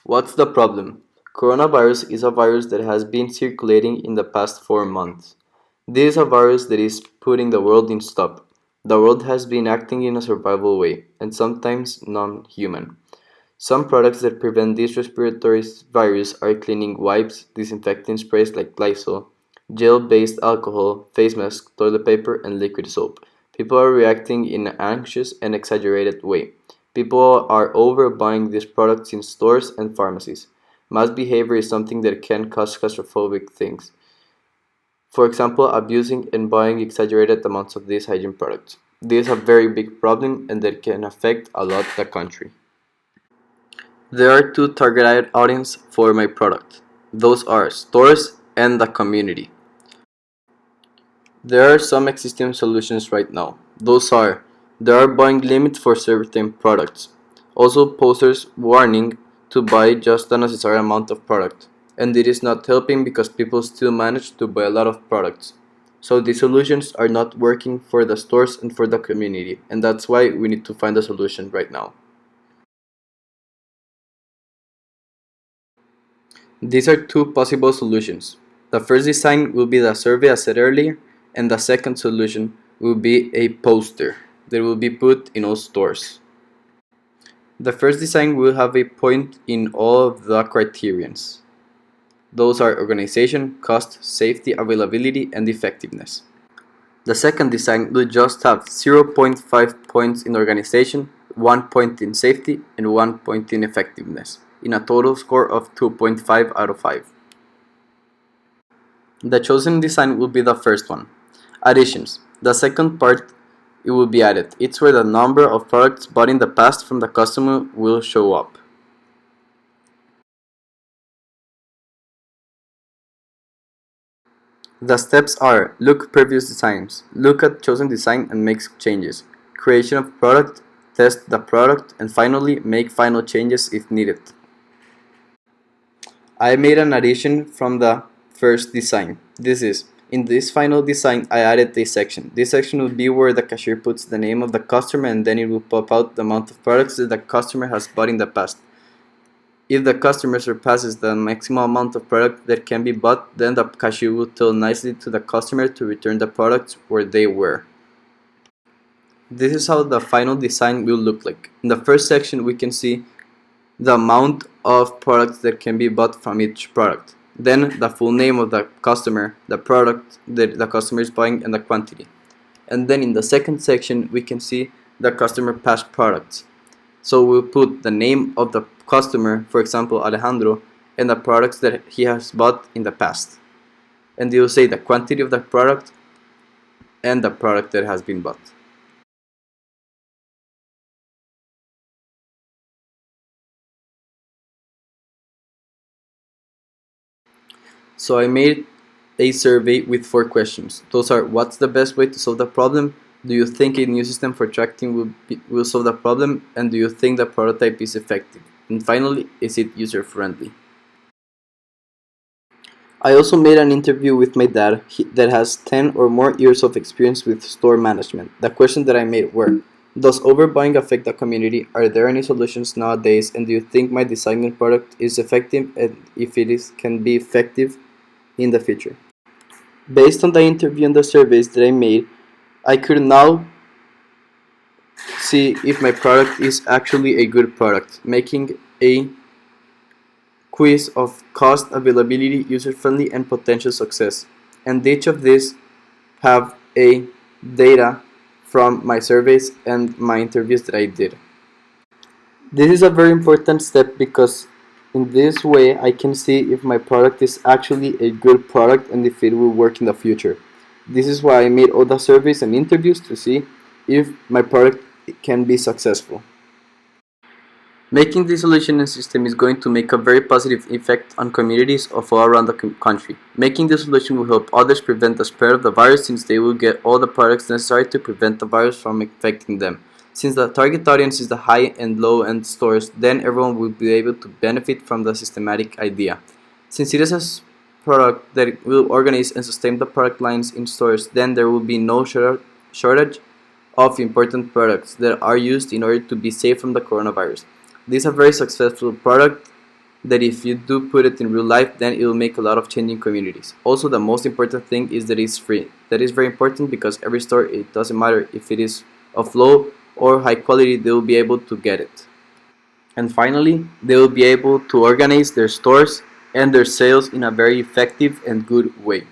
What's the problem? Coronavirus is a virus that has been circulating in the past 4 months. This is a virus that is putting the world in stop. The world has been acting in a survival way, and sometimes non-human. Some products that prevent this respiratory virus are cleaning wipes, disinfecting sprays like Lysol, gel-based alcohol, face masks, toilet paper, and liquid soap. People are reacting in an anxious and exaggerated way. People are overbuying these products in stores and pharmacies. Mass behavior is something that can cause claustrophobic things. For example, abusing and buying exaggerated amounts of these hygiene products. This is a very big problem and that can affect a lot the country. There are two targeted audiences for my product. Those are stores and the community. There are some existing solutions right now. Those are there are buying limits for certain products. Also posters warning to buy just the necessary amount of product. And it is not helping because people still manage to buy a lot of products. So the solutions are not working for the stores and for the community, and that's why we need to find a solution right now. These are two possible solutions. The first design will be the survey as said earlier, and the second solution will be a poster that will be put in all stores. The first design will have a point in all of the criterions. Those are organization, cost, safety, availability, and effectiveness. The second design will just have 0.5 points in organization, 1 point in safety, and 1 point in effectiveness, in a total score of 2.5 out of 5. The chosen design will be the first one. Additions. The second part it will be added. It's where the number of products bought in the past from the customer will show up. The steps are look previous designs, look at chosen design and make changes, creation of product, test the product, and finally make final changes if needed. I made an addition from the first design. In this final design I added a section. This section will be where the cashier puts the name of the customer and then it will pop out the amount of products that the customer has bought in the past. If the customer surpasses the maximum amount of product that can be bought, then the cashier will tell nicely to the customer to return the products where they were. This is how the final design will look like. In the first section we can see the amount of products that can be bought from each product. Then the full name of the customer, the product that the customer is buying, and the quantity. And then in the second section we can see the customer past products. So we'll put the name of the customer, for example Alejandro, and the products that he has bought in the past. And you'll say the quantity of the product and the product that has been bought. So I made a survey with 4 questions. Those are: what's the best way to solve the problem? Do you think a new system for tracking will solve the problem? And do you think the prototype is effective? And finally, is it user friendly? I also made an interview with my dad that has 10 or more years of experience with store management. The questions that I made were: does overbuying affect the community? Are there any solutions nowadays? And do you think my designing product is effective? And if it is, can be effective in the future? Based on the interview and the surveys that I made, I could now see if my product is actually a good product, making a quiz of cost, availability, user-friendly, and potential success. And each of these have a data from my surveys and my interviews that I did. This is a very important step because in this way I can see if my product is actually a good product and if it will work in the future. This is why I made all the surveys and interviews to see if my product can be successful. Making this solution and system is going to make a very positive effect on communities of all around the country. Making this solution will help others prevent the spread of the virus since they will get all the products necessary to prevent the virus from infecting them. Since the target audience is the high and low end stores, then everyone will be able to benefit from the systematic idea. Since it is a product that will organize and sustain the product lines in stores, then there will be no shortage of important products that are used in order to be safe from the coronavirus. This is a very successful product that if you do put it in real life, then it will make a lot of changing communities. Also, the most important thing is that it's free. That is very important because every store, it doesn't matter if it is of low or high quality, they will be able to get it. And finally, they will be able to organize their stores and their sales in a very effective and good way.